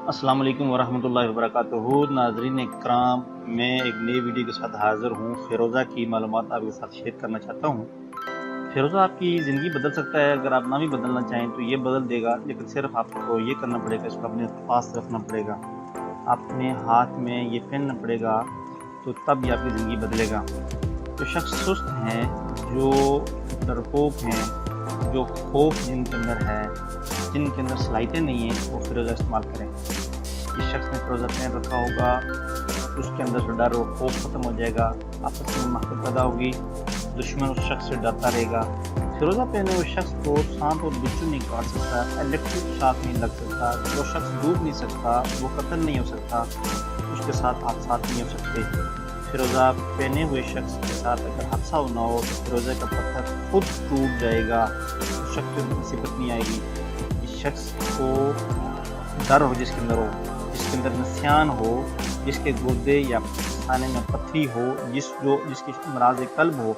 अस्सलाम वालेकुम वरहमतुल्लाहि वबरकातुहू। नाज़रीन इकराम, मैं एक नई वीडियो के साथ हाज़िर हूँ। फ़िरोज़ा की मालूमात आपके साथ शेयर करना चाहता हूँ। फ़िरोज़ा आपकी ज़िंदगी बदल सकता है। अगर आप ना भी बदलना चाहें तो ये बदल देगा, लेकिन सिर्फ़ आपको ये करना पड़ेगा, इसको अपने पास रखना पड़ेगा, अपने हाथ में ये पहनना पड़ेगा, तो तब ये आपकी ज़िंदगी बदलेगा। जो शख्स सुस्त हैं, जो डरपोक हैं, जो खौफ जिनके अंदर है, जिनके अंदर सलाहियतें नहीं हैं, वो फ़िरोज़ा इस्तेमाल करें। जिस शख्स ने फ़िरोज़ा पहन रखा होगा, उसके अंदर से डर और खौफ ख़त्म हो जाएगा, आपस में मोहब्बत पैदा होगी, दुश्मन उस शख्स से डरता रहेगा। फ़िरोज़ा पहने हुए शख्स को सांप और बिच्छू नहीं काट सकता, इलेक्ट्रिक शॉक नहीं लग सकता, वो शख्स डूब नहीं सकता, वो कत्ल नहीं हो सकता, उसके साथ हादसात नहीं हो सकते। फ़िरोज़ा पहने हुए शख्स के साथ अगर हादसा होना हो तो फ़िरोज़े का पत्थर खुद टूट जाएगा, उस शख्स को मुसीबत नहीं आएगी। इस शख्स को डर हो, जिसके अंदर हो, जिसके अंदर नस्यान हो, जिसके गुर्दे या खाने में पथरी हो, जिसकी अमराज़ क़ल्ब हो,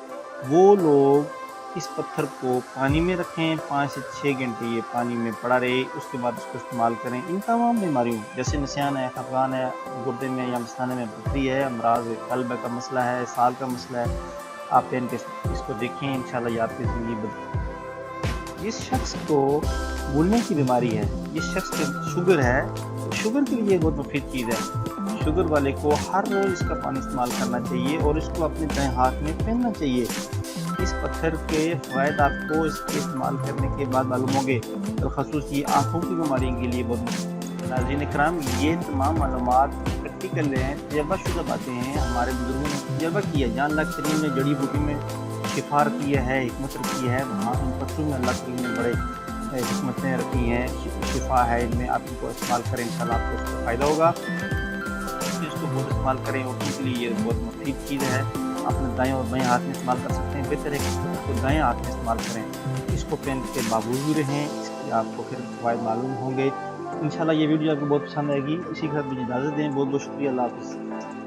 वो लोग इस पत्थर को पानी में रखें, 5 से 6 घंटे ये पानी में पड़ा रहे, उसके बाद उसको इस्तेमाल करें। इन तमाम बीमारियों जैसे नस्यान है, खफगान है, गुर्दे में या मस्थाने में पथरी है, अमराज़ क़ल्ब का मसला है, साल का मसला है, आप पहन के इसको देखें, इंशाल्लाह ये आपकी ज़िंदगी। जिस शख्स को भूलने की बीमारी है, जिस शख्स को शुगर है, तो शुगर के लिए बहुत मुफीद चीज़ है। शुगर वाले को हर रोज़ इसका पानी इस्तेमाल करना चाहिए और इसको अपने दाएं हाथ में पहनना चाहिए। इस पत्थर के फ़वायद आपको इसके इस्तेमाल करने के बाद मालूम होंगे, बिलख़ुसूस ये आँखों की बीमारी के लिए बहुत। नाज़रीन इकराम, ये तमाम मालूमात प्रैक्टिकल हैं, तजर्बाशुदा बातें हैं, हमारे बुजुर्गों ने तजर्बा किया है। जहाँ अल्लाह करीम ने जड़ी बूटी में शिफा रखी है, हिकमत रखी है, वहाँ इन पत्थरों में अल्लाह करीम ने बड़े हिकमतें रखी हैं, शिफा है इनमें। आप इनको इस्तेमाल करें, इंशाल्लाह आपको इसका फ़ायदा होगा। इसको बहुत इस्तेमाल करें, और उनके लिए ये बहुत मुफीद चीज़ है। अपने दाएं और बाएं हाथ में इस्तेमाल कर सकते हैं, बेहतर है कि इसको दाएं हाथ में इस्तेमाल करें। इसको पहन के बावजूद भी रहें, इसके आपको फिर फ़वायद मालूम होंगे। इंशाल्लाह ये वीडियो आपको बहुत पसंद आएगी। इसी के साथ मुझे इजाज़त दें। बहुत बहुत शुक्रिया। अल्लाह हाफ़िज़।